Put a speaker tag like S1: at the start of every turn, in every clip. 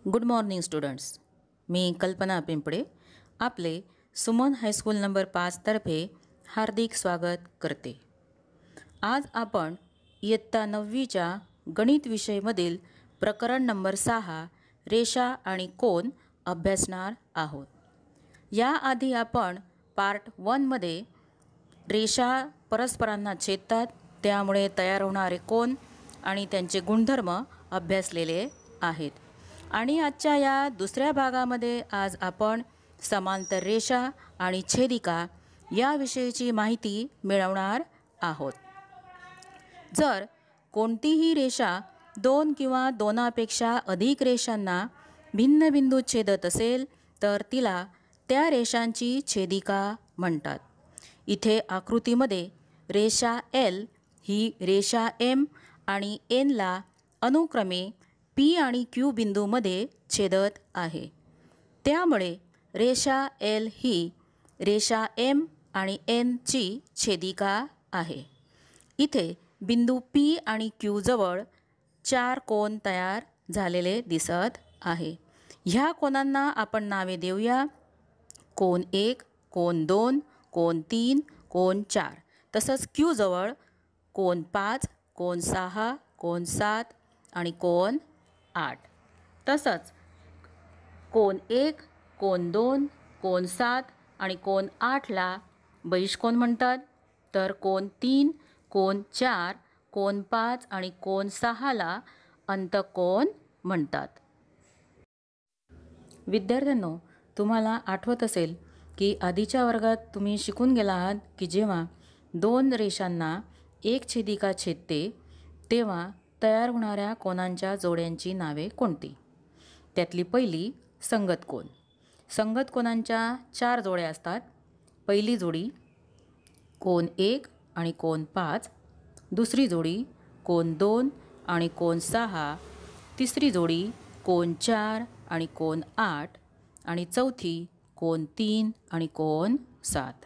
S1: Good morning students. मी कल्पना पिंपळे आपले Suman high school number 5 तर्फे हार्दिक स्वागत करते. आज आपण इयत्ता 9वीच्या गणित विषयमधील प्रकरण नंबर 6 रेषा आणि कोन अभ्यासणार आहोत. याआधी आपण पार्ट 1 मध्ये रेषा परस्परांना छेदतात त्यामुळे तयार होणारे कोन आणि त्यांचे गुणधर्म अभ्यासलेले आहेत. आणि आजच्या या दुसऱ्या भागामध्ये आज आपण समांतर रेषा आणि छेदिका याविषयीची माहिती मिळवणार आहोत. जर कोणतीही रेषा दोन किंवा दोनापेक्षा अधिक रेषांना भिन्न बिंदूत छेदत असेल तर तिला त्या रेषांची छेदिका म्हणतात. इथे आकृतीमध्ये रेषा L ही रेषा M आणि N ला अनुक्रमे P आणि Q बिंदूमध्ये छेदत आहे. त्यामुळे रेषा L ही रेषा M आणि N ची छेदिका आहे. इथे बिंदू P आणि Q जवळ 4 कोन तयार झालेले दिसत आहे. ह्या कोनांना आपण नावे देऊया. कोन 1, कोन 2, कोन 3, कोन 4. तसंच Q जवळ कोन 5, कोन 6, कोन 7 आणि कोन 8. तसंच कोन 1, कोन 2, कोन 7 आणि कोन 8 ला बहिष्कोन म्हणतात. तर कोन 3, कोन 4, कोन 5 आणि कोन 6 ला अंतःकोन म्हणतात. विद्यार्थ्यांनो, तुम्हाला आठवत असेल की आधीच्या वर्गात तुम्ही शिकून गेला आहात की जेव्हा दोन रेषांना एक छेदिका छेदते तेव्हा तयार होणाऱ्या कोनांच्या जोड्यांची नावे कोणती. त्यातली पहिली संगत कोन. संगत कोनांच्या 4 जोड्या असतात. पहिली जोडी कोन 1 आणि कोन 5, दुसरी जोडी कोन 2 आणि कोन 6, तिसरी जोडी कोन 4 आणि कोन 8 आणि चौथी कोन 3 आणि कोन 7.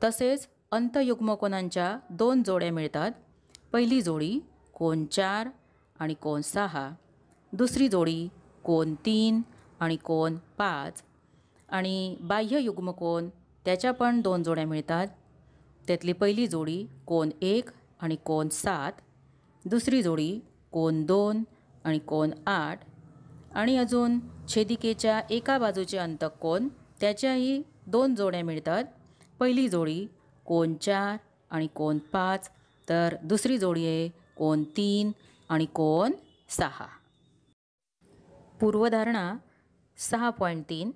S1: तसेच अंतयुग्म कोनांच्या 2 जोड्या मिळतात. पहिली जोडी कोन 4 आणि कोन 6, दुसरी जोडी कोन 3 आणि कोन 5 आणि बाह्य युग्मकोन त्याच्या पण 2 जोड्या मिळतात. त्यातली पहिली जोडी कोन 1 आणि कोन 7, दुसरी जोडी कोन 2 आणि कोन 8 आणि अजून छेदिकेच्या एका बाजूचे अंतःकोन त्याच्याही 2 जोड्या मिळतात. पहिली जोडी कोन 4 आणि कोन 5 तर दुसरी जोडी आहे कोन 3 आणि कोन 6. पूर्वधारणा 6.3.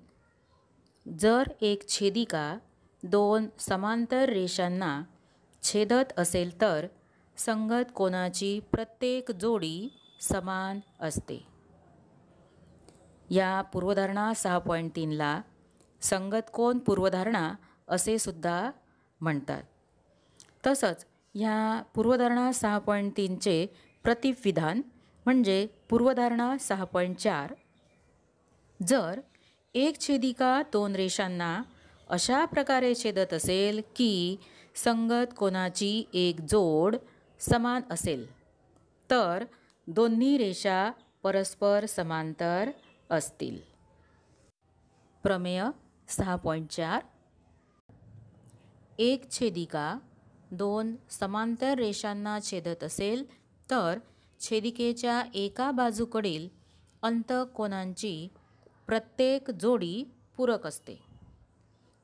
S1: जर एक छेदिका 2 समांतर रेषांना छेदत असेल तर संगत कोनाची प्रत्येक जोडी समान असते. या पूर्वधारणा 6.3 ला संगत कोन पूर्वधारणा असे सुद्धा म्हणतात. तसंच ह्या पूर्वधारणा 6.3 चे प्रतिविधान म्हणजे पूर्वधारणा 6.4. जर एक छेदिका 2 रेषांना अशा प्रकारे छेदत असेल की संगत कोनाची एक जोड समान असेल तर दोन्ही रेषा परस्पर समांतर असतील. प्रमेय 6.4. एक छेदिका 2 समांतर रेषांना छेदत असेल तर छेदिकेच्या एका बाजूकडील अंतःकोनांची प्रत्येक जोडी पूरक असते.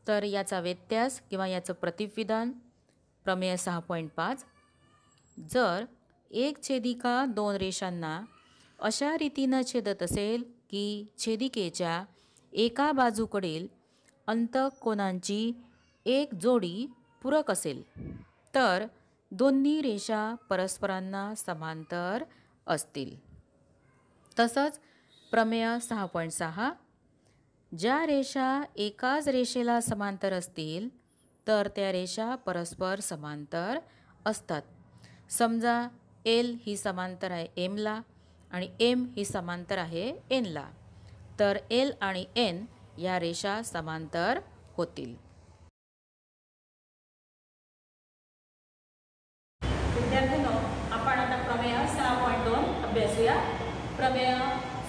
S1: तर याचा व्यत्यास किंवा याचं प्रतिविधान प्रमेय 6.5. जर एक छेदिका 2 रेषांना अशा रीतीनं छेदत असेल की छेदिकेच्या एका बाजूकडील अंतःकोनांची एक जोडी पूरक असेल तर दोन्ही रेषा परस्परांना समांतर असतील. तसंच प्रमेय 6.6. ज्या रेषा एकाच रेषेला समांतर असतील तर त्या रेषा परस्पर समांतर असतात. समजा L ही समांतर आहे M ला आणि M ही समांतर आहे N ला तर L आणि N या रेषा समांतर होतील. विद्यार्थ्यांनो, आपण आता प्रमेय 6.2 अभ्यासूया. प्रमेय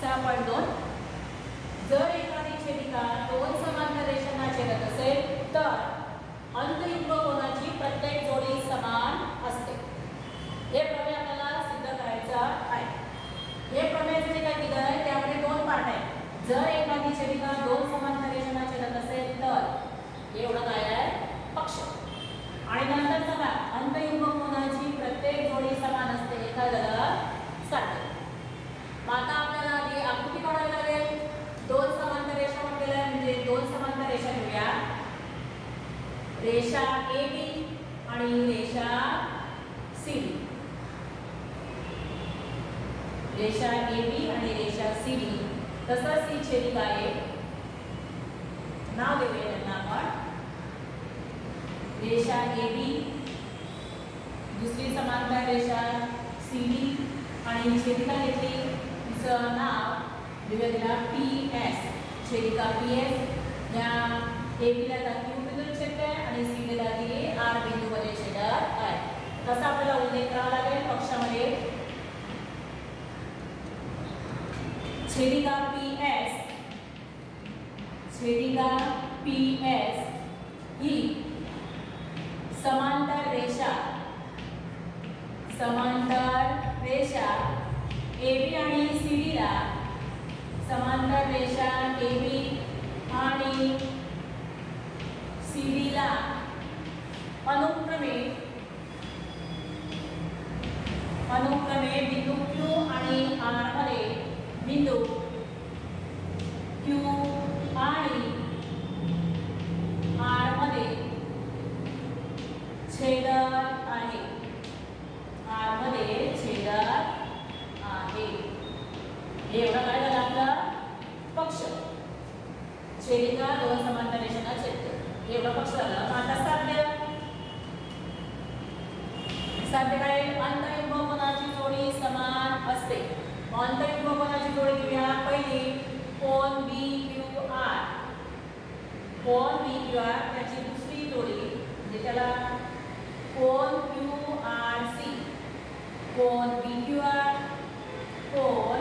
S1: 6.2 जर एखादी छेदिका दोन समांतर रेषांना छेदत असेल तर अंतयुग्म कोनाची प्रत्येक जोडी समान असते. हे प्रमेय आपल्याला सिद्ध करायचं आहे. हे प्रमेयाचे जे काय दिलं आहे त्यामध्ये दोन पार्ट आहेत. जर एखादी छेदिका दोन समांतर रेषांना छेदत असेल तर एवढं काय आहे पक्ष, आणि नंतर बघा अंतयुग्म कोनाची प्रत्येक जोडी समान असते. हे काय झालं साध्य. मग आता आपल्याला आधी आकृती काढावी लागेल. दोन समांतर रेषा म्हटलेल्या आहे म्हणजे दोन समांतर रेषा घेऊया. रेषा AB आणि रेषा CD. रेषा AB आणि रेषा CD. तसंच ही छेदिका आहे. नाव देऊया त्यांना आपण रेषा AB, दुसरी समांतर रेषा CD आणि छेदिका घेतली तिचं नाव देऊया तिला PS. छेदिका PS या ABला ती Q बिंदू छेदते आणि CD ला ती R बिंदूमध्ये छेदत आहे. तसा आपल्याला उल्लेख करावा लागेल पक्षामध्ये. छेदिका PS ही समांतर रेषा AB आणि CD ला समांतर रेषा AB आणि CD ला अनुक्रमे बिंदू Q आणि R मध्ये बिंदू Q आणि R मध्ये छेदत आहे. हे एवढं काय झालं आपलं पक्ष. छेदिका दोन समांतर रेषांना छेदते एवढा पक्ष झाला. आता साध्य काय अंतयुग्म कोनाची जोडी समान असते. अंतयुग्म कोनाची जोडी घेऊया. पहिली कोन BQR. कोन BQR त्याची दुसरी जोडी म्हणजे त्याला कोन QRC. कोन BQR कोन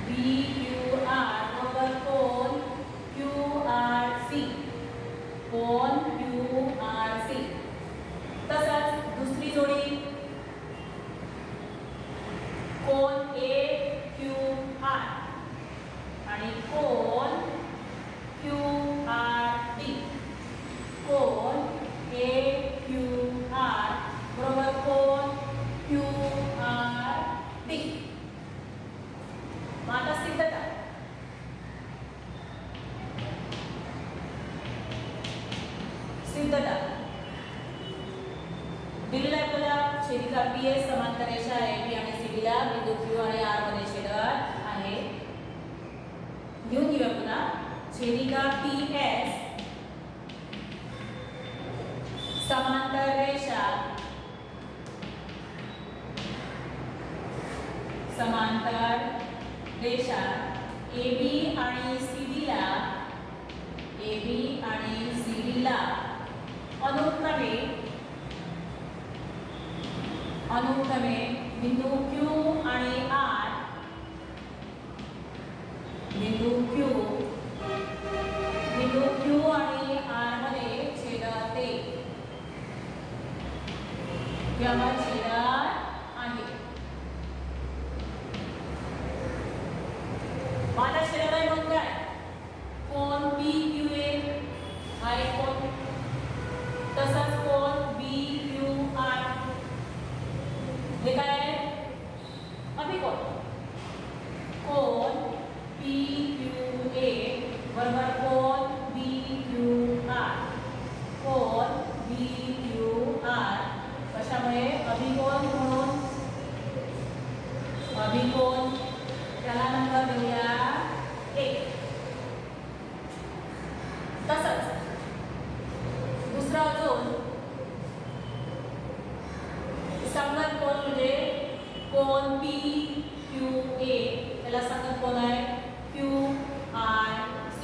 S1: BQR बरोबर कोन QRC. कोन QRC. तसंच दुसरी जोडी कोन AQR आणि कोन QRD. कोन AQR बरोबर कोन QRD. आता सिद्धता. दिलेला आपल्याला छेदिका PS समांतर रेषा AB आणि CD ला बिंदू Q आणि R मध्ये छेदत आहे. घेऊन घेऊया पुन्हा. छेदिका PS समांतर रेषा AB आणि CD ला अनुक्रमे बिंदू Q आणि R मध्ये छेदते किंवा छेदत आहे. माझा छेदत आहे मग काय कोन PQA हा एक कोन. तसंच कोन BQR हे काय आहे अभिकोन. कोन PQA बरोबर कोन BQR. कोन BQR कशामुळे अभिकोन म्हणून अभिकोन त्याला नंबर देऊया 1. तसंच दुसरा अजून संगत कोन म्हणजे कोन PQA त्याला संगत कोन आहे QRC.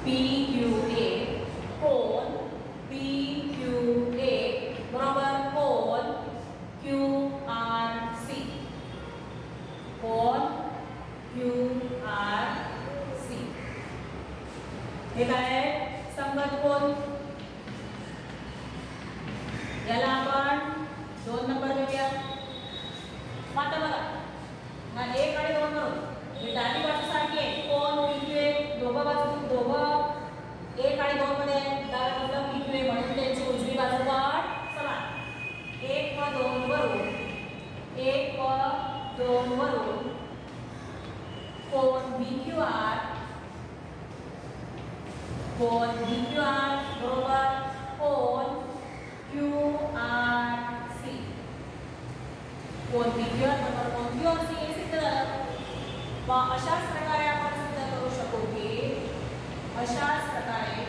S1: PQA कोन PQA बरोबर कोन QRC. 2 वरून कोन BQR बरोबर कोन QRC. कोन BQR बरोबर कोन QRC हे सिद्ध झालं. मग अशाच प्रकारे आपण सिद्ध करू शकू की अशाच प्रकारे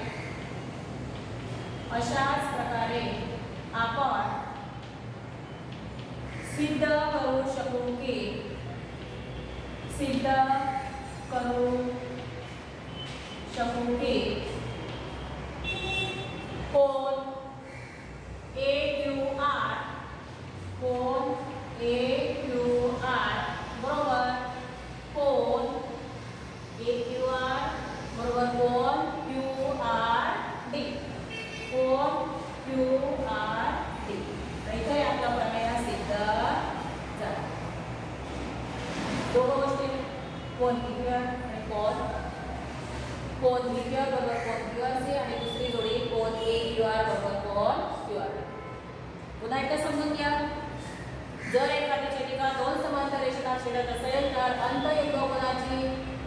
S1: आपण सिद्ध करू शकू की कोन AQR बरोबर कोन AQR बरोबर कोन QRD. इथे आपला प्रमेय सिद्ध झाला. दोघं गोष्टी कोन BQR आणि कोन BQR बरोबर कोन QRC आणि दुसरी जोडी कोन AQR बरोबर कोन QRD. पुन्हा एकदा समजून घ्या. जर एखादी छेदिका दोन समांतर रेषेला छेदत असेल तर अंतयुग्मकोनाची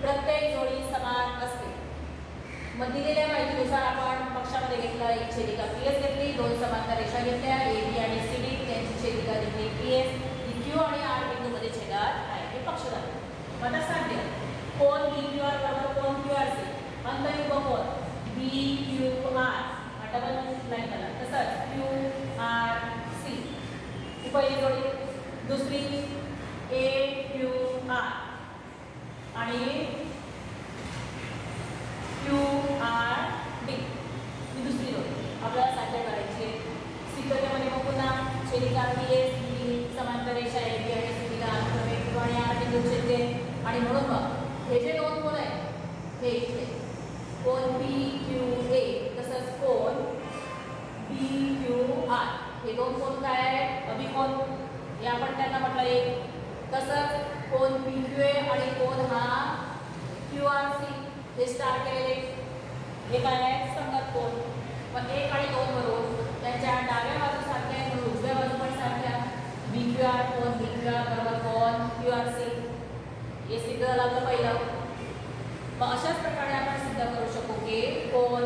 S1: प्रत्येक जोडी समान असते. मग दिलेल्या माहितीनुसार आपण पक्षामध्ये घेतला एक छेदिका PS घेतली, दोन समांतर रेषा घेतल्या AB आणि CD, त्यांची छेदिका घेतली PS, Q आणि R बिंदूमध्ये छेदत आहे. हे पक्ष झाले. आता सांगते कोन BQR बरोबर कोन QRC अंतयुग्मकोन BQR डबल लाईन करा. तसंच QRC ही पहिली जोडी, दुसरी AQR आणि QRD ही दुसरी जोडी आपल्याला साध्य करायची आहे. सिद्धतेमध्ये मग पुन्हा छेदिका PS समांतर रेषा AB आणि छेदिका क्रमे Q आणि R बिंदू छेदते आणि म्हणून मग हे जे दोन कोन आहेत हे इथे कोन PQA तसंच कोन BQR हे दोन कोन काय आहेत? अभिकोन. हे आपण त्यांना म्हटलं एक. तसंच कोन PQA आणि कोन हा QRC हे स्टार केलेले हे काय आहे? संगत कोन. पण 1 आणि 2 वरून त्यांच्या डाव्या बाजू सारख्या आहेत म्हणून उजव्या बाजू पण सारख्या. BQR कोन BQR बरोबर कोन QRC हे सिद्ध झालं आपलं पहिलं. मग अशाच प्रकारे आपण सिद्ध करू शकू की कोन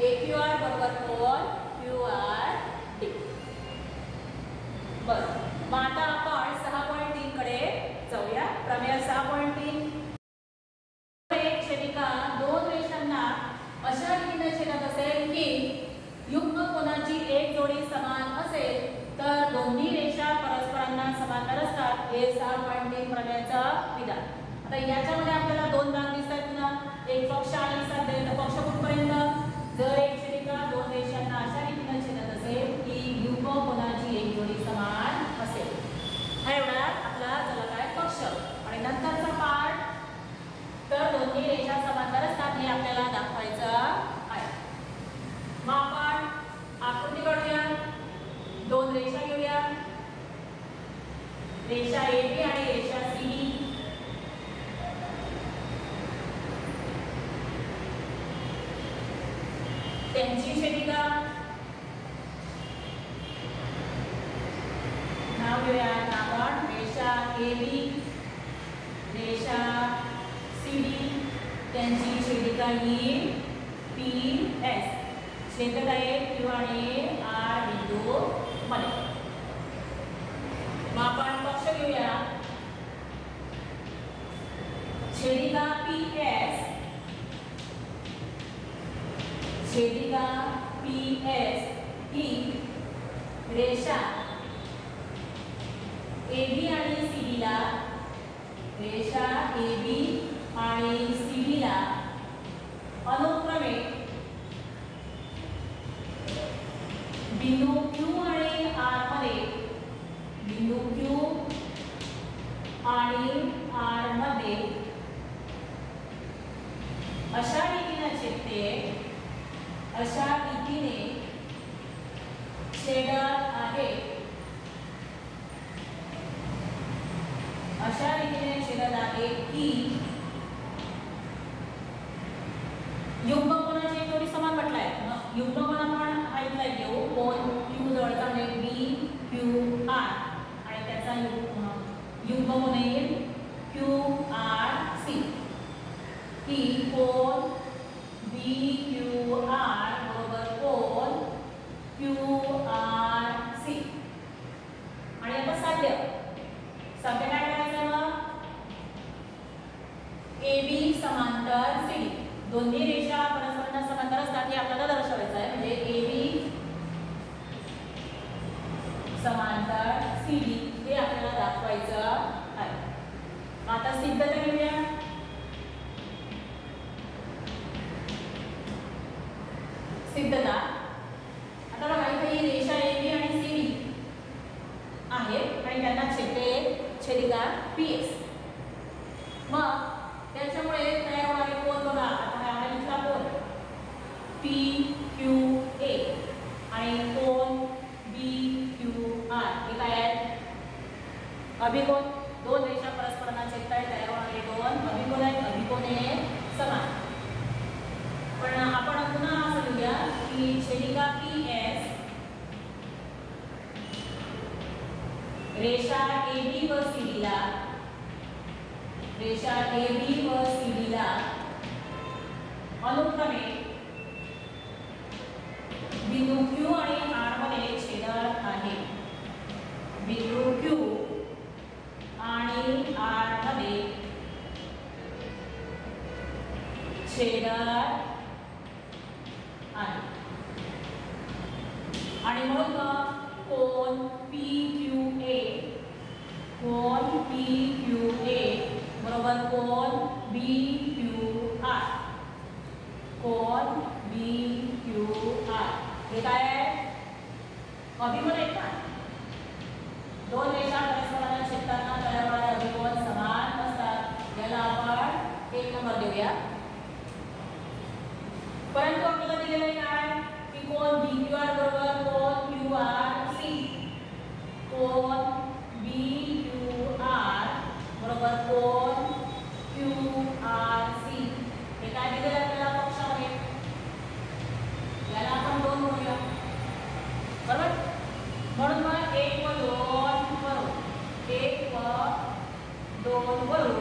S1: AQR बरोबर कोन QRD. बरं, मग आता आपण 6.3 कडे जाऊया. प्रमेय 6.3. एक छेदिका दोन रेषांना अशा रीतीने छेदत असेल की युग्म कोनाची एक जोडी समान असेल तर दोन्ही रेषा परस्परांना समांतर असतात. हे 6.3 प्रमेयाचं विधान. आता याच्यामध्ये आपल्याला दोन भाग दिसतात. पुन्हा एक पक्ष आणि साध्य पक्ष कुठपर्यंत जर एक छेदिका दोन रेषांना अशा रीतीने छेदत असेल की युग्म कोनाची एक जोडी समान असेल. हा एवढा आपला झाला काय पक्ष. आणि नंतरचा पार्ट तर दोन्ही रेषा समांतर असतात हे आपल्याला दाखवायचं आहे. मग आपण आकृती काढूया. दोन रेषा घेऊया. रेषा AB आणि रेषा CD. त्यांची छेदिका नाव घेऊया. आपण रेषा AB रेषा CD त्यांची छेदिका ही PS छेदत आहे Q आणि R बिंदू मध्ये. मग आपण पक्ष घेऊया. छेदिका PS ही रेषा AB आणि CD ला अनुक्रमे बिंदू Q आणि R मध्ये अशा रीतीने छेदते. अशा रीतीने छेदत आहे. अशा रीतीने छेदत आहे की युग्मकोनाची एक जोडी समान म्हटलाय. युग्मकोन आपण हा इथला घेऊ. कोन Q जवळचा म्हणजे BQR आणि त्याचा युग्म कोण येईल क्यू आर सी ही कोण बी क्यू आर बरोबर कोण क्यू आर सी आणि आता साध्य साध्य काय करायचं मग ए बी समांतर सी डी दोन्ही रेषा परस्परांना समांतर असतात हे आपल्याला दर्शवायचं आहे म्हणजे ए बी समांतर सी डी हे आपल्याला दाखवायचं आहे. आता सिद्धता घेऊया. सिद्धता आता बघा इथे ही रेषा ए बी आणि सी डी आहे आणि त्यांना छेदते छेदिका पी एस. मग त्याच्यामुळे तयार होणारे कोन बघा आता हा इथला कोन पी क्यू ए आणि कोन बी क्यू आर हे काय आहे अभिकोन. दोन रेषा परस्परांना छेदतायत तयार होणारे दोन अभिकोन आहेत. अभिकोन हे समान. पण आपण पुन्हा असं लिहूया की छेदिका पी एस रेषा ए बी व सी डी ला रेषा ए बी व सी डी ला अनुक्रमे बिंदू क्यू आणि आर मध्ये छेदत आहे. बिंदू क्यू आणि आर मध्ये छेदत आहे आणि म्हणून कोन पी क्यू ए कोन पी क्यू ए बरोबर कोन बी क्यू आर कोन बी क्यू आर हे काय आहे अभिकोन आहेत ना. दोन रेषा परस्परांना छेदताना तयार होणारे अभिकोन समान असतात. याला आपण 1 नंबर देऊया. परंतु आपल्याला दिलेलं आहे काय की कोन बी क्यू आर बरोबर कोन क्यू आर सी कोन बी क्यू आर बरोबर कोन क्यू आर सी हे काय दिलेलं आहे आपल्याला पक्षामध्ये. याला आपण 2 म्हणूया बरोबर. म्हणून मग 1 व 2 वरून 1 व 2 वरून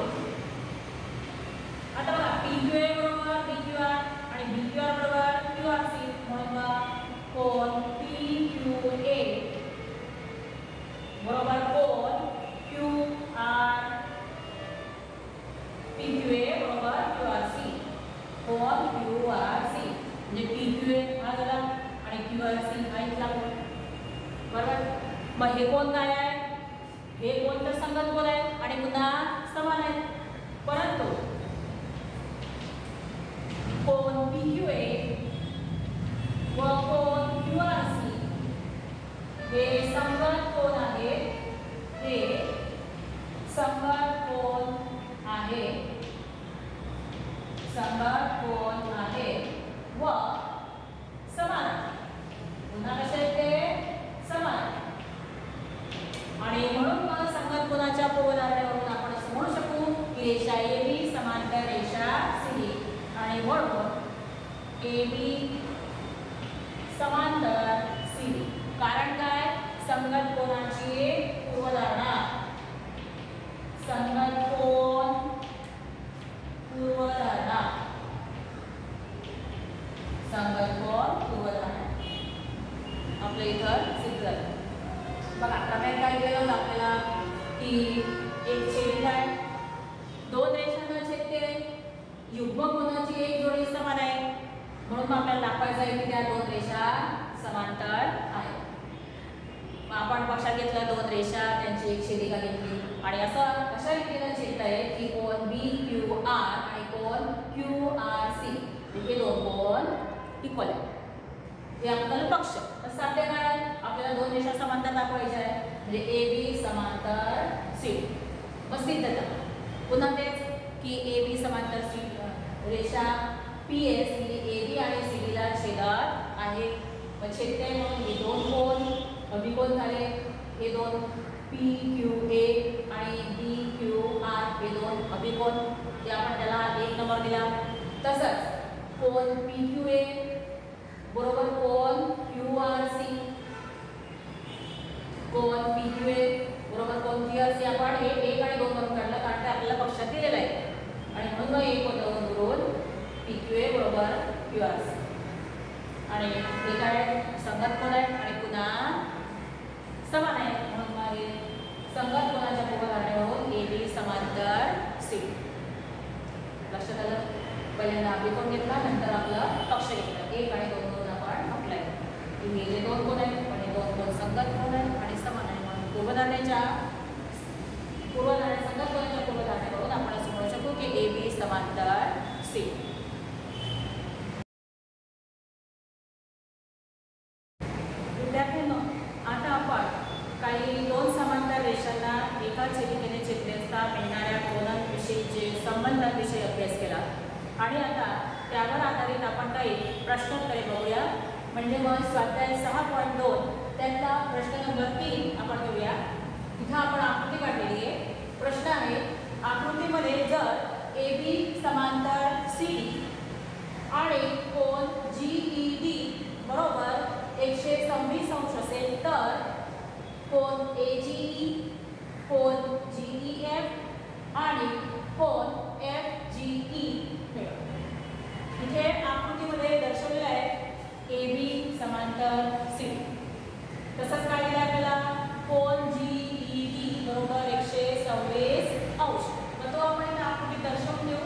S1: आता बघा पी क्यू ए बरोबर बी क्यू आर आणि बी क्यू आर बरोबर क्यू आर सी म्हणून मग कोन पी क्यू ए बरोबर कोन Q R P Q A बरोबर क्यू आर सी कोन क्यू आर सी म्हणजे पी क्यू ए हा झाला आणि क्यू आर सी हा इथला कोन बरोबर. मग हे कोण काय आहे हे कोण तर संगत कोण आहे आणि पुन्हा समान आहे. परंतु कोन पी क्यू ए व कोन क्यू आर सी हे संगत कोण आहे हे संगत कोण आहे संगत कोण आहे व समान पुन्हा कसे येते समान आणि म्हणून मग संगत कोणाच्या उदाहरणावरून आपण असं म्हणू शकू की रेषा ए बी समांतर रेषा सी डी आणि म्हणून ए बी समांतर सी डी. कारण काय संगत कोणाची पूर्वधारणा संगत कोण पूर्वधारणा संगत कोण पूर्वधारणा आपल्या इथं सिद्ध झालं. बघा प्रमेय काय केलं आपल्याला की एक छेदिका आहे दोन रेषांना छेदते युग्म कोणाची एक जोडी समान आहे म्हणून आपल्याला दाखवायचं आहे की त्या दोन रेषा समांतर आहेत. मग आपण पक्षात घेतला दोन रेषा त्यांची एक छेदिका घेतली आणि असं अशा रीतीने छेदत आहे की कोन बी क्यू आर आणि कोन क्यू आर सी हे दोन कोन इक्वल आहे. हे आपल्याला पक्ष साध्य काय आपल्याला दोन रेषा समांतर दाखवायच्या आहे म्हणजे ए बी समांतर सी. मग सिद्धता पुन्हा तेच की ए बी समांतर सी रेषा P S he A B आणि सी डीला छेदत आहे. मग छेदते म्हणून हे दोन कोन अभिकोन झाले. हे दोन पी क्यू ए आणि बी क्यू आर हे दोन अभिकोन ते आपण त्याला 1 नंबर दिला. तसंच कोन पी क्यू ए बरोबर कोन क्यू आर सी कोन पी क्यू ए बरोबर कोन क्यू आर सी आपण हे 1 बरोबर युअर्स. आणि हे काय संगत कोण आहे आणि पुन्हा समान आहे म्हणून मग हे संगत कोणाच्या पूर्वधारणेवरून ए बी समांतर सी. लक्षात आलं. पहिल्यांदा आम्ही कोण घेतला नंतर आपलं पक्ष घेतला. 1 आणि 2 करून आपण अप्लाय. हे जे 2 कोण आहेत पण हे 2 कोण संगत कोण आहेत आणि समान आहे म्हणून पूर्वधारणेच्या संगत कोणाच्या पूर्वधारणेवरून आपण असं म्हणू शकतो की ए बी समांतर सी. विद्यार्थ्यांनो आता आपण काही 2 समांतर रेषांना एका छेदिकेने छेदले असता मिळणाऱ्या कोनांविषयीचे संबंधांविषयी अभ्यास केला आणि आता त्यावर आधारित आपण काही प्रश्नोत्तरे बघूया. म्हणजे मग स्वाध्याय 6.2 त्यातला प्रश्न नंबर 3 आपण घेऊया. इथं आपण आकृती काढलेली आहे. प्रश्न आहे आकृतीमध्ये जर ए बी समांतर सी डी आणि कोन GED बरोबर 126 अंश असेल तर कोन AGE, कोन GEF आणि कोन FGE मिळेल. इथे आकृतीमध्ये दर्शवलेलं आहे ए बी समांतर सी. तसंच काय दिलं आपल्याला कोन GED बरोबर 126 अंश. मग तो आपण इथे आकृतीत दर्शवून देऊ.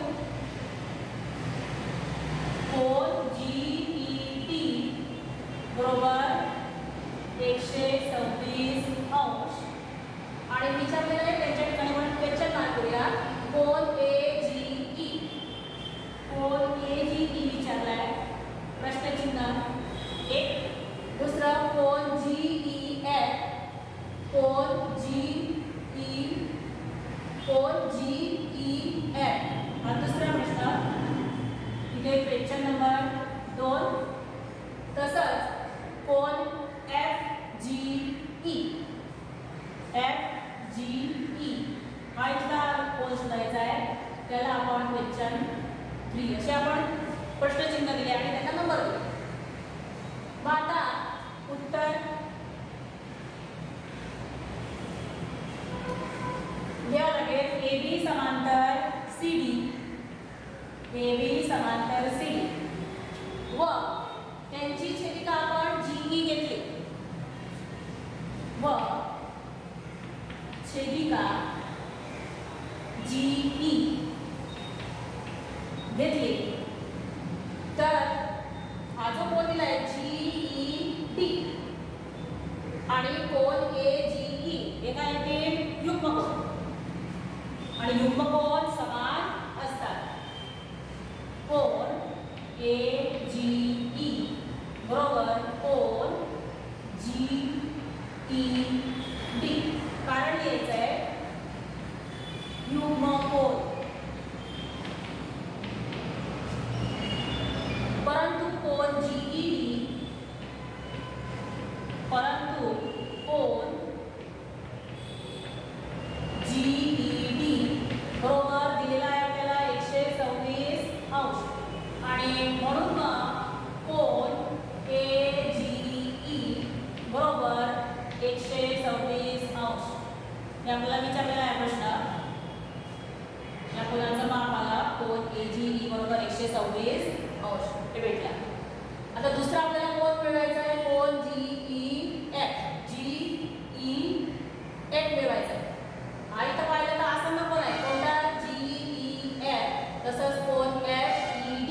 S1: कोन GED बरोबर 126 अंश आणि विचारलेलं आहे त्याच्या ठिकाणी आपण क्वेश्चन मार्क करूया. कोन AGE, कोन AGE विचारलाय प्रश्नचिन्ह 1. दुसरं कोन GEF, कोन GEF हा दुसरा प्रश्न. इथे क्वेश्चन नंबर 2. तसंच कोन FGE हा इथला कोन शोधायचा आहे. त्याला आपण क्वेश्चन 3 असे आपण प्रश्नचिन्ह दिले आणि त्यांना नंबर दिले. मग आता उत्तर लिहावं लागेल. ए बी समांतर CD, ए बी समांतर CD व त्यांची छेदिका आपण GE घेतली व छेदिका GE घेतली तर हा जो कोन दिलाय GED आणि कोन AGE हे काय ते युग्मकोन आणि युग्मकोन समान असतात. कोन AGE बरोबर कोन GED. कारण लिहायचं आहे युग्मकोन. परंतु कोन GED बरोबर दिलेला आहे आपल्याला 126 अंश आणि म्हणून मग कोन AGE बरोबर 126 अंश. हे आपल्याला विचारलेला आहे प्रश्न. या कोनाचा माप आला कोन AGE बरोबर 126 अंश हे भेटला. आता दुसरा आपल्याला कोन मिळवायचा आहे कोन GEF मिळवायचा आहे. हा इथं पाहिलं तर असं नको आहे कोणता GEF तसंच कोन FED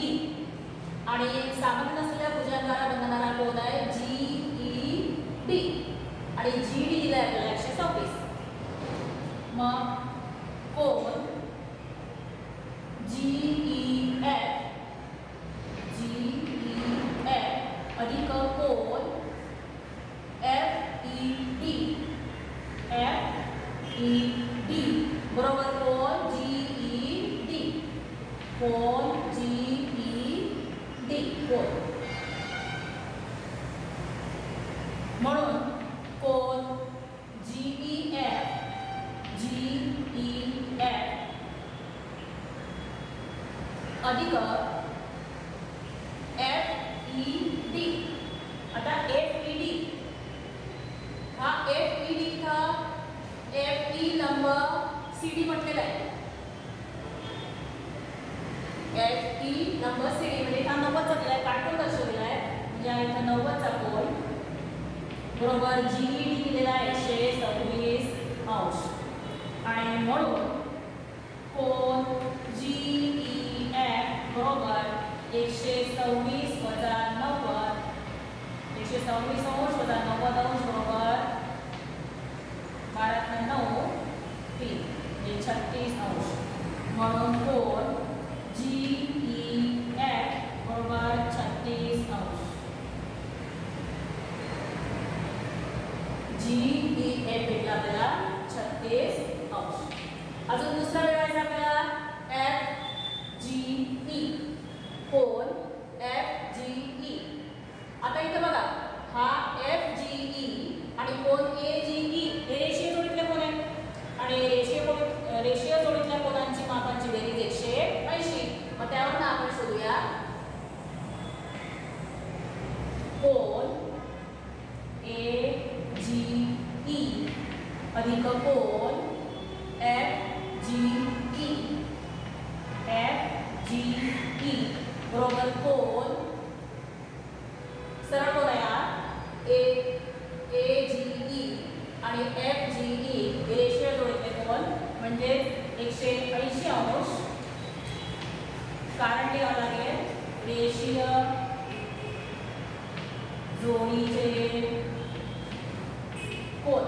S1: आणि सामान्य नसलेल्या भुजांद्वारा बनणारा कोन आहे GED आणि GD दिलाय आपल्याला 126. मग कोन GEF अधिक कोन FED बरोबर कोन GED कोन म्हणून कोन GEF अधिक FED. आता FED हा FED था FE लंब CD म्हटलेला आहे. FE लंब CD म्हणजे हा नंबर 90चा दिलाय, काटून दर्शवलेला आहे, म्हणजे हा इथं 90चा कोन बरोबर GED दिलेला आहे 126 अंश आणि म्हणून कोन GEF बरोबर 126 वजा 90 126 अंश वजा 90 अंश बरोबर 12 9 3 म्हणजे 36 अंश म्हणून कोन GEF बरोबर 36 अंश GEF भेटला आपल्याला 36 अंश. अजून दुसरा मिळवायचा आपल्याला FGE कोन FGE. आता इथे बघा हा FGE आणि कोन AGE हे रेषीय जोडीतले कोन आहेत आणि रेषीय जोडीतल्या कोनांची मापांची बेरीज 180. मग त्यावरून आपण शोधूया कोन AGE अधिक कोन FGE बरोबर कोन सरळ करूया AGE आणि FGE हे रेषीय जोडीतले कोन म्हणजे 180 अंश. कारण लिहावं लागेल रेषीय जोडीचे कोन.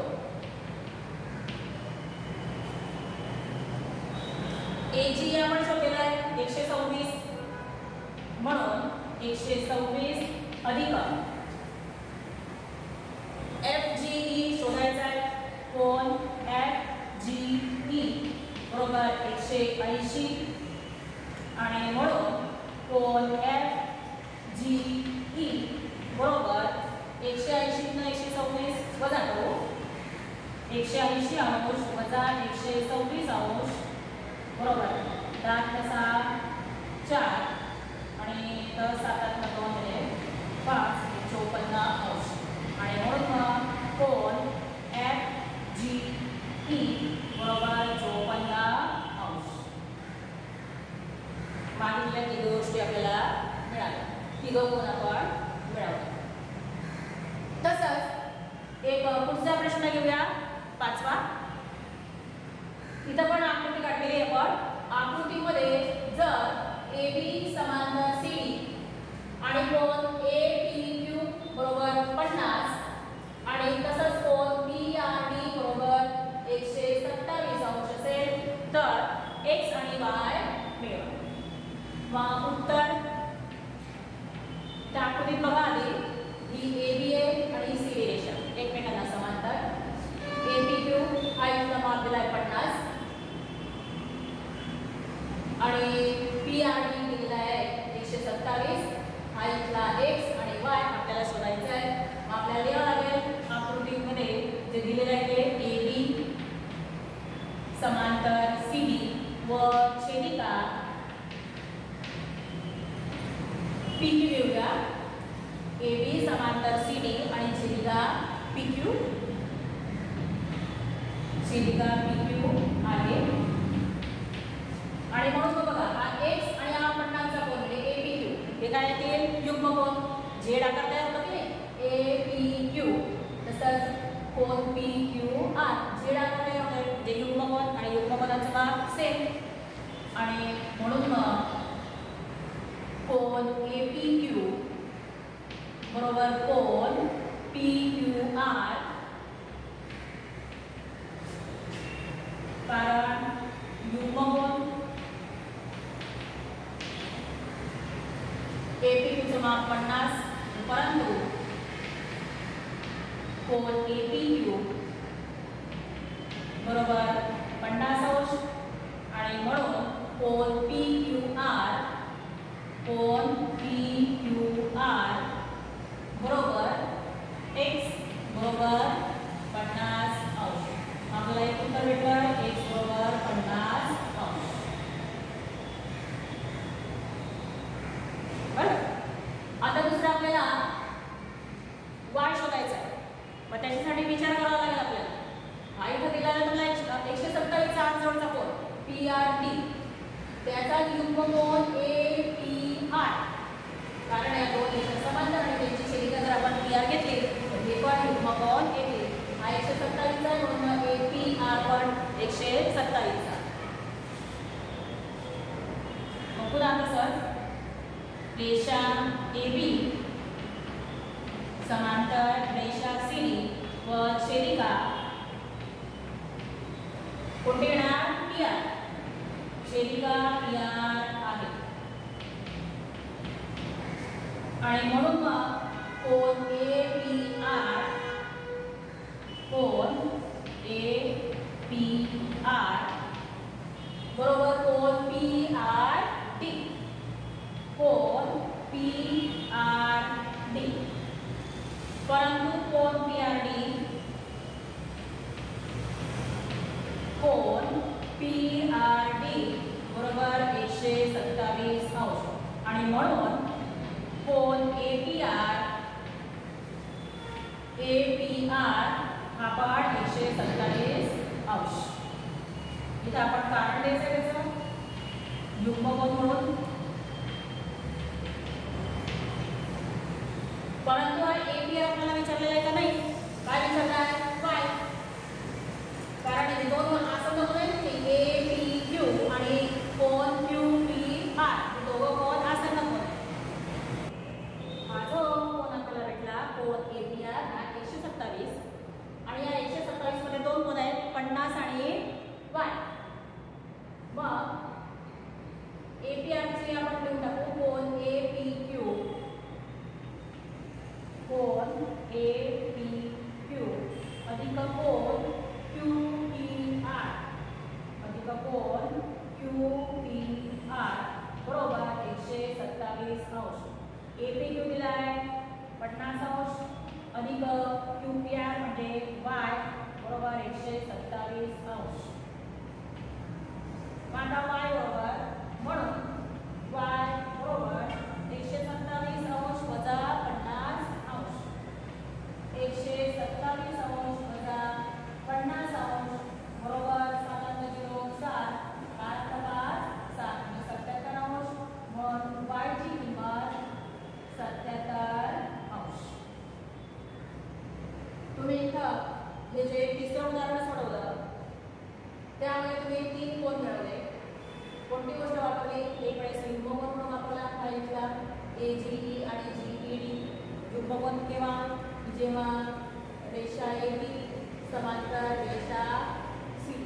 S1: AGE आपण शोधलेला आहे 126 म्हणून 126 अधिक FGE शोधायचा आहे कोन FGE बरोबर 180 आणि म्हणून कोन FGE बरोबर 180 न 126 वजा करू 180 अंश वजा 126 अंश बरोबर 10 4 आणि 10 7 2 म्हणजे 5 54 अंश आणि म्हणून कोन FGE बरोबर 54 अंश. मागितल्या तिघ गोष्टी आपल्याला मिळाल्या, तिघ कोन आपण मिळवले. तसंच एक पुढचा प्रश्न घेऊया 5वा. इथं पण आकृती काढलेली आहे. आपण आकृतीमध्ये जर AB समांतर CD आणि कोन APQ बरोबर 50 आणि तसंच कोन PRD बरोबर 127 अंश असेल तर X आणि Y मिळवा. मग उत्तर त्या आकृतीत बघा आधी ही AB आणि CD रेषा एकमेकांना समांतर. APQ हा इथला माप दिलाय 50 आणि PRD दिलेला आहे 127. हा इथला X आणि Y आपल्याला शोधायचा आहे. मग आपल्याला लिहावं लागेल आकृतीमध्ये जे दिलेलं आहे ते AB समांतर CD व छेदिका PQ घेऊया. AB समांतर CD आणि छेदिका PQ. छेदिका PQ आहे आणि म्हणून बघा हा X आणि हा 50चा कोन म्हणजे APQ हे काय येतील युग्म कोन. Z आकार तयार होतो की नाही APQ. तसंच कोन PQR Z आकार तयार होतो म्हणजे युग्म कोन आणि युग्म कोनाचं माप सेम आणि म्हणून मग कोन APQ बरोबर कोन PQR कारण युग्म कोन APQ माप 50 परंतु कोन APQ बरोबर 50 अंश आणि म्हणून कोन PQR बरोबर X बरोबर 50 अंश. आपल्याला एक उत्तर भेटलं X बरोबर 50 अंश. बरं, आता दुसरं आपल्याला Y शोधायचा आहे. मग त्याच्यासाठी विचार करावा लागेल आपल्याला. हा इथं दिलेला तुला 127 चा जवळचा कोन PRD त्याचा युग्म कोन API कारण या दोन रेषा समांतर आणि त्यांची छेदिका जर आपण पी आर घेतली तर हे पण युग्मकोन AP हा 127 आहे म्हणून APR पण 127 चा. मग पुन्हा तसंच रेषा AB समांतर रेषा CD व छेदिका कोणते येणार PR. छेदिका PR आहे आणि म्हणून मग कोन APR बरोबर कोन PRD. कोन PRD परंतु कोन PRD बरोबर 127 अंश आणि म्हणून कोन APR हा पण 127 अंश. इथे आपण कारण द्यायचं त्याचं युग्मकोन म्हणून. परंतु APR आपल्याला विचारलेला आहे का नाही? काय विचारलं आहे? y. कारण हे दोन आसन्न कोण आहेत की APQ आणि कोन QPR हे दोघं कोण आसन्न कोण आहेत. हा जो कोन आपल्याला भेटला कोन APR हा 127 आणि या 127 मध्ये दोन कोण आहेत 50 आणि y. मग APR ची आपण लिहून टाकू कोन APQ अधिक कोन QPR अधिक कोन QPR बरोबर 127 अंश. APQ दिला आहे 50 अंश अधिक QPR म्हणजे y बरोबर 127 अंश. आता y बरोबर म्हणून y बरोबर 127 अंश वजा 50 अंश. 127 अंश वजा 50 अंश बरोबर 707 म्हणजे 77 अंश. म्हणून y ची किंमत 77 अंश. तुम्ही इथं हे जे तिसरं उदाहरण सोडवलं त्यामुळे तुम्ही 3 कोन मिळवले. कोणती गोष्ट वापरली? एक वेळेस युग्मकोन म्हणून वापरला पाहिजेला AGE आणि GED. युग्मकोन केव्हा? जेव्हा रेषा AB समांतर रेषा CD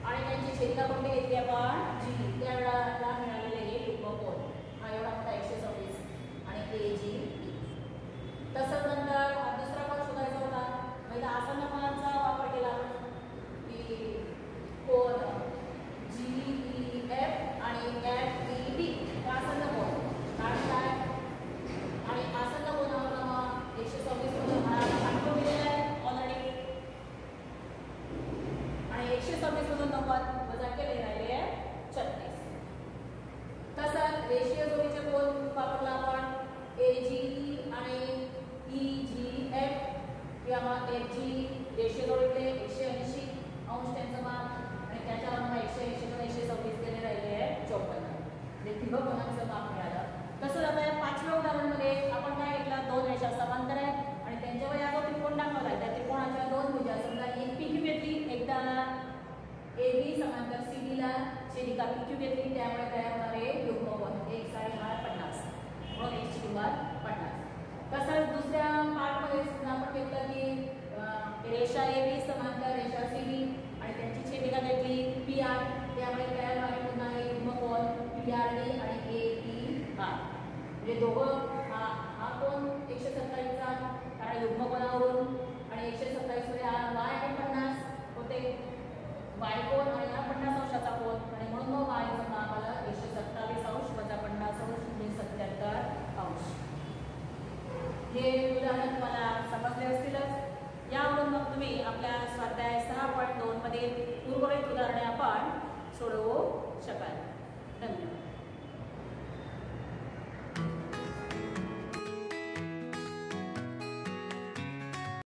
S1: आणि त्यांची छेदिका कोणती घेतली आपण GE. त्यावेळेला मिळालेले हे युग्मकोन हा एवढा मोठा 126 आणि AGE. तसंच नंतर दुसरा कोन शोधायचा होता. म्हणजे आसन्न कोनांचा वापर केला आपण की कोन GEF आणि FED आसन्न कोन. कारण काय? आणि आसन्न कोनावर मग 126 मध्ये भाग दिलेला आहे ऑलरेडी आणि 126 मधून 90 वजा केले राहिले 36. तसंच रेषीय जोडीचे कोन वापरला आपण AGE आणि EGF किंवा FG. रेषीय जोडीतले 180 अंश त्यांचं माप आणि त्याच्यावर मग 126 केले राहिले 54. म्हणजे तिघं कोणाचं माप मिळालं. तसंच आता या 5व्या उदाहरणामध्ये आपण काय घेतलं? दोन रेषा समांतर आहेत आणि त्यांच्यावर या जो त्रिकोण दाखवला आहे त्या त्रिकोणाच्या दोन भुजा समजा एक PQ घेतली. एकदा AB समांतर CD ला छेदिका PQ घेतली त्यामुळे तयार होणारे युग्मकोन एक साइड हा 50 म्हणून एक ची किंमत 50. तसंच दुसऱ्या पार्टमध्ये आपण घेतलं की रेषा AB समांतर रेषा CD आणि त्यांची छेदिका घेतली PR त्यामुळे तयार होणारे पुन्हा हे युग्मकोन PRD आणि APR. म्हणजे दोघं हा कोन 127 चा कारण युग्मकोनावरून आणि 127 मध्ये हा y आहे 50 होते y कोन आणि हा 50 अंशाचा कोन आणि म्हणून मग y चं माप आलं 127 अंश वजा 50 अंश म्हणजे 77 अंश. हे उदाहरण तुम्हाला समजले असतीलच. यावरून मग तुम्ही आपल्या स्वाध्याय 6.2 मध्ये उर्वरित उदाहरणे